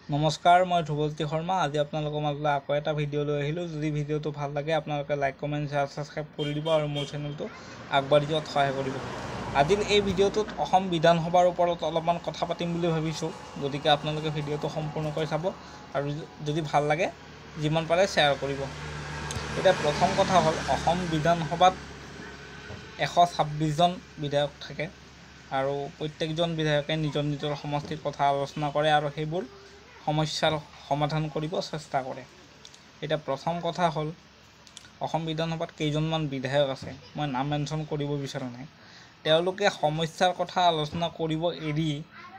নমস্কাৰ, মই ধ্ৰুৱজ্যোতি শৰ্মা। আজি আপোনালোকৰ মাজলৈ আকৌ এটা ভিডিঅ' লৈ আহিলোঁ। যদি ভিডিঅ'টো ভাল লাগে আপোনালোকে লাইক, কমেণ্ট, শ্বেয়াৰ, ছাবস্ক্ৰাইব কৰি দিব আৰু মোৰ চেনেলটো আগবাঢ়ি যোৱাত সহায় কৰিব। আজিৰ এই ভিডিঅ'টোত অসম বিধানসভাৰ ওপৰত অলপমান কথা পাতিম বুলি ভাবিছোঁ। গতিকে আপোনালোকে ভিডিঅ'টো সম্পূৰ্ণকৈ চাব আৰু যদি ভাল লাগে যিমান পাৰে শ্বেয়াৰ কৰিব। এতিয়া প্ৰথম কথা হ'ল, অসম বিধানসভাত 126জন বিধায়ক থাকে আৰু প্ৰত্যেকজন বিধায়কে নিজৰ নিজৰ সমষ্টিৰ কথা আলোচনা কৰে আৰু সেইবোৰ সমস্যাৰ সমাধান কৰিব চেষ্টা কৰে। এতিয়া প্ৰথম কথা হ'ল, অসম বিধানসভাত কেইজনমান বিধায়ক আছে, মই নাম মেনশ্যন কৰিব বিচৰা নাই। তেওঁলোকে সমস্যাৰ কথা আলোচনা কৰিব এৰি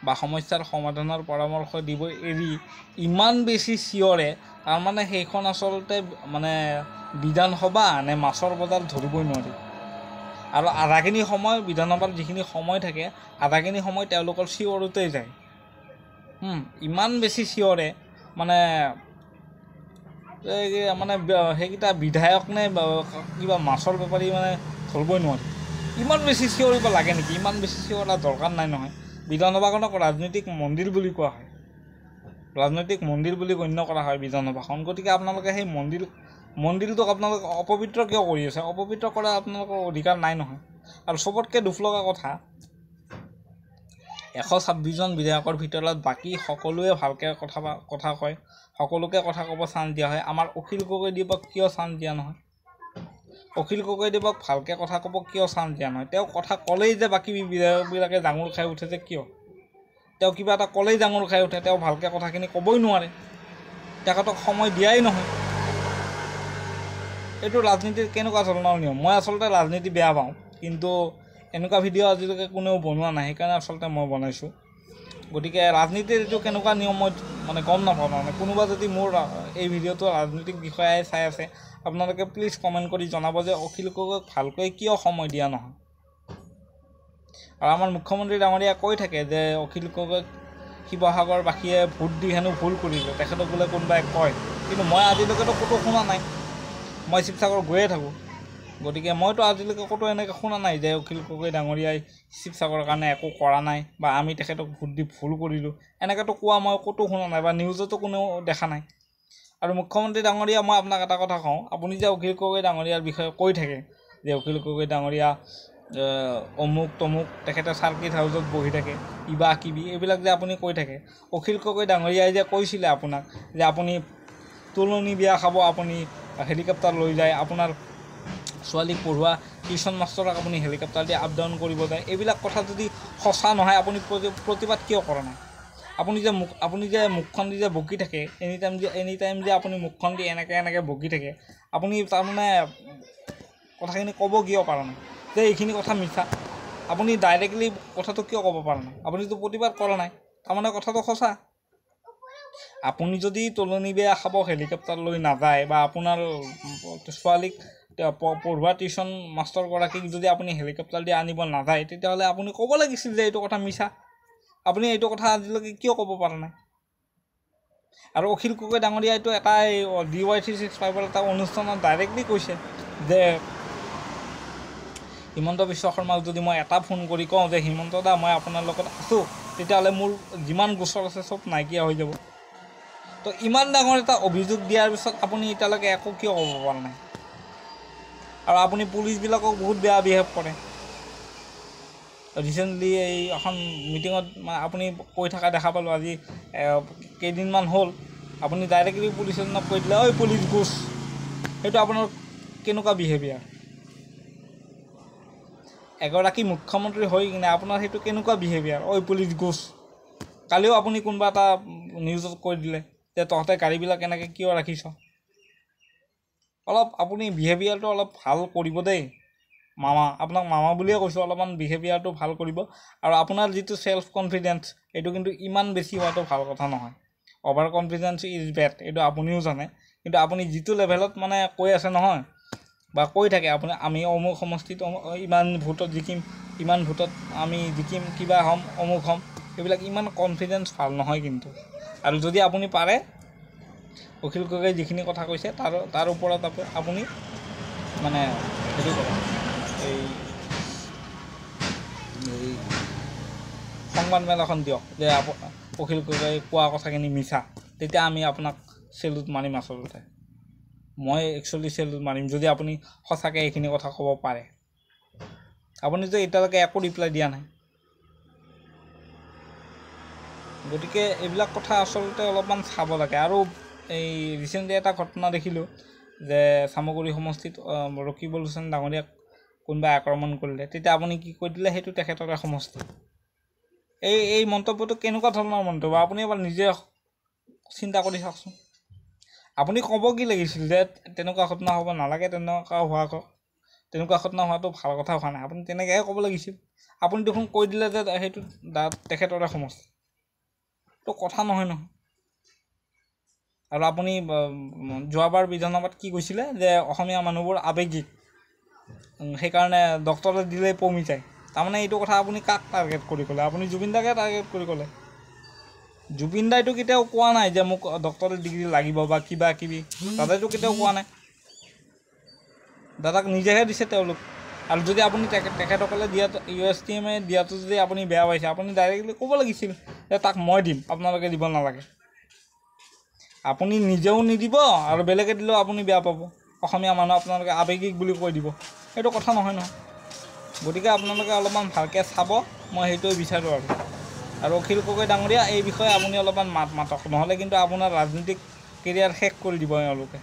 বা সমস্যাৰ সমাধানৰ পৰামৰ্শ দিব এৰি ইমান বেছি চিঞৰে, তাৰমানে সেইখন আচলতে বিধানসভা নে মাছৰ বজাৰ ধৰিবই নোৱাৰি। আৰু আধাখিনি সময় বিধানসভাৰ যিখিনি সময় থাকে, আধাখিনি সময় তেওঁলোকৰ চিঞৰোতেই যায়। ইমান বেছি চিঞৰে সেইকেইটা বিধায়ক নে কিবা মাছৰ বেপাৰী ধৰিবই নোৱাৰি। ইমান বেছি চিঞৰিব লাগে নেকি? ইমান বেছি চিঞৰা দৰকাৰ নাই নহয়। বিধানসভাখনক ৰাজনৈতিক মন্দিৰ বুলি কোৱা হয়, ৰাজনৈতিক মন্দিৰ বুলি গণ্য কৰা হয় বিধানসভাখন। গতিকে আপোনালোকে সেই মন্দিৰটোক আপোনালোকে অপবিত্ৰ কিয় কৰি আছে? অপবিত্ৰ কৰা আপোনালোকৰ অধিকাৰ নাই নহয়। আৰু চবতকৈ দুখ লগা কথা, 126জন বিধায়কৰ ভিতৰত বাকী সকলোৱে ভালকৈ কথা কয়, সকলোকে কথা ক'ব চান্স দিয়া হয়। আমাৰ অখিল গগৈদেৱক কিয় চান্স দিয়া নহয়? অখিল গগৈদেৱক ভালকৈ কথা ক'ব কিয় চান্স দিয়া নহয়? তেওঁ কথা ক'লেই যে বাকী বিধায়কবিলাকে ডাঙৰ খাই উঠে যে কিয়? তেওঁ কিবা এটা ক'লেই ডাঙৰ খাই উঠে, তেওঁ ভালকৈ কথাখিনি ক'বই নোৱাৰে, তেখেতক সময় দিয়াই নহয়। এইটো ৰাজনীতিৰ কেনেকুৱা ধৰণৰ নিয়ম? মই আচলতে ৰাজনীতি বেয়া পাওঁ, কিন্তু এনেকুৱা ভিডিঅ' আজিলৈকে কোনেও বনোৱা নাই, সেইকাৰণে আচলতে মই বনাইছোঁ। গতিকে ৰাজনীতিৰ এইটো কেনেকুৱা নিয়ম মই গম নাপাওঁ। কোনোবা যদি মোৰ এই ভিডিঅ'টো ৰাজনৈতিক বিষয়াই চাই আছে, আপোনালোকে প্লিজ কমেণ্ট কৰি জনাব যে অখিল গগৈক ভালকৈ কিয় সময় দিয়া নহয়। আৰু আমাৰ মুখ্যমন্ত্ৰী ডাঙৰীয়াই কৈ থাকে যে অখিল গগৈক শিৱসাগৰবাসীয়ে ভোট দি হেনো ভুল কৰিলে, তেখেতক বোলে কোনোবাই কয়। কিন্তু মই আজিলৈকেতো ক'তো শুনা নাই। মই শিৱসাগৰ গৈয়ে থাকোঁ, গতিকে মইতো আজিলৈকে ক'তো এনেকৈ শুনা নাই যে অখিল গগৈ ডাঙৰীয়াই শিৱসাগৰৰ কাৰণে একো কৰা নাই বা আমি তেখেতক ভোট দি ভুল কৰিলোঁ, এনেকৈতো কোৱা মই ক'তো শুনা নাই বা নিউজতো কোনেও দেখা নাই। আৰু মুখ্যমন্ত্ৰী ডাঙৰীয়া, মই আপোনাক এটা কথা কওঁ, আপুনি যে অখিল গগৈ ডাঙৰীয়াৰ বিষয়ে কৈ থাকে যে অখিল গগৈ ডাঙৰীয়া অমুক তমুক, তেখেতে চাৰ্কিট হাউচত বহি থাকে, কিবা কিবি এইবিলাক যে আপুনি কৈ থাকে, অখিল গগৈ ডাঙৰীয়াই যে কৈছিলে আপোনাক যে আপুনি তোলনি বিয়া খাব, আপুনি হেলিকপ্টাৰ লৈ যায়, আপোনাৰ ছোৱালীক পঢ়োৱা টিউশ্যন মাষ্টৰক আপুনি হেলিকপ্টাৰ দি আপ ডাউন কৰিব যায়, এইবিলাক কথা যদি সঁচা নহয়, আপুনি প্ৰতিবাদ কিয় কৰা নাই? আপুনি যে মুখখন দি যে বকি থাকে, এনি টাইম যে আপুনি মুখখন দি এনেকৈ বকি থাকে, আপুনি তাৰমানে কথাখিনি ক'ব কিয় পৰা নাই যে এইখিনি কথা মিছা? আপুনি ডাইৰেক্টলি কথাটো কিয় ক'ব পৰা নাই? আপুনিতো প্ৰতিবাদ কৰা নাই, তাৰমানে কথাটো সঁচা। আপুনি যদি তোলনি বিয়া খাব হেলিকপ্টাৰ লৈ নাযায় বা আপোনাৰ ছোৱালীক পঢ়োৱা টিউশ্যন মাষ্টৰগৰাকীক যদি আপুনি হেলিকপ্টাৰ দি আনিব নাযায়, তেতিয়াহ'লে আপুনি ক'ব লাগিছিল যে এইটো কথা মিছা। আপুনি এইটো কথা আজিলৈকে কিয় ক'ব পৰা নাই? আৰু অখিল গগৈ ডাঙৰীয়াইতো এটা DY365ৰ এটা অনুষ্ঠানত ডাইৰেক্টলি কৈছে যে হিমন্ত বিশ্ব শৰ্মাক যদি মই এটা ফোন কৰি কওঁ যে হিমন্ত দা মই আপোনাৰ লগত আছোঁ, তেতিয়াহ'লে মোৰ যিমান গোচৰ আছে চব নাইকিয়া হৈ যাব। তো ইমান ডাঙৰ এটা অভিযোগ দিয়াৰ পিছত আপুনি এতিয়ালৈকে একো কিয় ক'ব পৰা নাই? আৰু আপুনি পুলিচবিলাকক বহুত বেয়া বিহেভ কৰে। ৰিচেণ্টলি এই এখন মিটিঙত আপুনি কৈ থকা দেখা পালোঁ, আজি কেইদিনমান হ'ল, আপুনি ডাইৰেক্টলি পুলিচ এজনক কৈ দিলে, ঐ পুলিচ ঘোষ। সেইটো আপোনাৰ কেনেকুৱা বিহেভিয়াৰ? এগৰাকী মুখ্যমন্ত্ৰী হৈ কিনে আপোনাৰ সেইটো কেনেকুৱা বিহেভিয়াৰ? ঐ পুলিচ ঘোষ। কালিও আপুনি কোনোবা এটা নিউজত কৈ দিলে যে তহঁতে গাড়ীবিলাক এনেকৈ কিয় ৰাখিছ? অলপ আপুনি বিহেভিয়াৰটো অলপ ভাল কৰিব দেই মামা, আপোনাক মামা বুলিয়ে কৈছোঁ। অলপমান বিহেভিয়াৰটো ভাল কৰিব। আৰু আপোনাৰ যিটো ছেল্ফ কনফিডেঞ্চ, এইটো কিন্তু ইমান বেছি হোৱাটো ভাল কথা নহয়। অভাৰ কনফিডেঞ্চ ইজ বেড, এইটো আপুনিও জানে। কিন্তু আপুনি যিটো লেভেলত কৈ আছে নহয়, বা কৈ থাকে আপুনি আমি অমুক সমষ্টিত ইমান ভোটত জিকিম, ইমান ভোটত আমি জিকিম, কিবা হ'ম, অমুক হ'ম, এইবিলাক ইমান কনফিডেঞ্চ ভাল নহয় কিন্তু। আৰু যদি আপুনি পাৰে অখিল গগৈ যিখিনি কথা কৈছে তাৰ ওপৰত আপুনি হেৰি কৰক, এই সংবাদ মেল এখন দিয়ক যে অখিল গগৈ কোৱা কথাখিনি মিছা। তেতিয়া আমি আপোনাক চেলুট মাৰিম। আচলতে মই একচুৱেলি চেলুট মাৰিম যদি আপুনি সঁচাকৈ এইখিনি কথা ক'ব পাৰে। আপুনিতো এতিয়ালৈকে একো ৰিপ্লাই দিয়া নাই। গতিকে এইবিলাক কথা আচলতে অলপমান চাব লাগে। আৰু এই ৰিচেণ্টলি এটা ঘটনা দেখিলোঁ যে চামগুৰি সমষ্টিত ৰকিবুল হুছেইন ডাঙৰীয়াক কোনোবাই আক্ৰমণ কৰিলে, তেতিয়া আপুনি কি কৈ দিলে সেইটো তেখেতৰে সমষ্টি। এই মন্তব্যটো কেনেকুৱা ধৰণৰ মন্তব্য আপুনি এবাৰ নিজে চিন্তা কৰি চাওকচোন। আপুনি ক'ব কি লাগিছিল যে তেনেকুৱা ঘটনা হ'ব নালাগে, তেনেকুৱা ঘটনা হোৱাটো ভাল কথা হোৱা নাই, আপুনি তেনেকৈহে ক'ব লাগিছিল। আপুনি দেখোন কৈ দিলে যে সেইটো তেখেতৰে সমষ্টি। তো কথা নহয়। আৰু আপুনি যোৱাবাৰ বিধানসভাত কি কৈছিলে যে অসমীয়া মানুহবোৰ আৱেগিক, সেইকাৰণে ডক্টৰে দিলেই পমি যায়। তাৰমানে এইটো কথা আপুনি কাক টাৰ্গেট কৰি ক'লে? আপুনি জুবিন দাকে টাৰ্গেট কৰি ক'লে। জুবিন দাইটো কেতিয়াও কোৱা নাই যে মোক ডক্টৰেট ডিগ্ৰী লাগিব বা কিবা কিবি, দাদাইটো কেতিয়াও কোৱা নাই। দাদাক নিজেহে দিছে তেওঁলোক। আৰু যদি আপুনি তেখেতসকলে দিয়াটো USTMে দিয়াটো যদি আপুনি বেয়া পাইছে, আপুনি ডাইৰেক্টলি ক'ব লাগিছিল যে তাক মই দিম, আপোনালোকে দিব নালাগে। আপুনি নিজেও নিদিব আৰু বেলেগে দিলেও আপুনি বেয়া পাব। অসমীয়া মানুহ আপোনালোকে আৱেগিক বুলি কৈ দিব, সেইটো কথা নহয়। গতিকে আপোনালোকে অলপমান ভালকৈ চাব, মই সেইটোৱে বিচাৰোঁ। আৰু অখিল গগৈ ডাঙৰীয়া এই বিষয়ে আপুনি অলপমান মাতক, নহ'লে কিন্তু আপোনাৰ ৰাজনীতিক কেৰিয়াৰ শেষ কৰি দিব এওঁলোকে।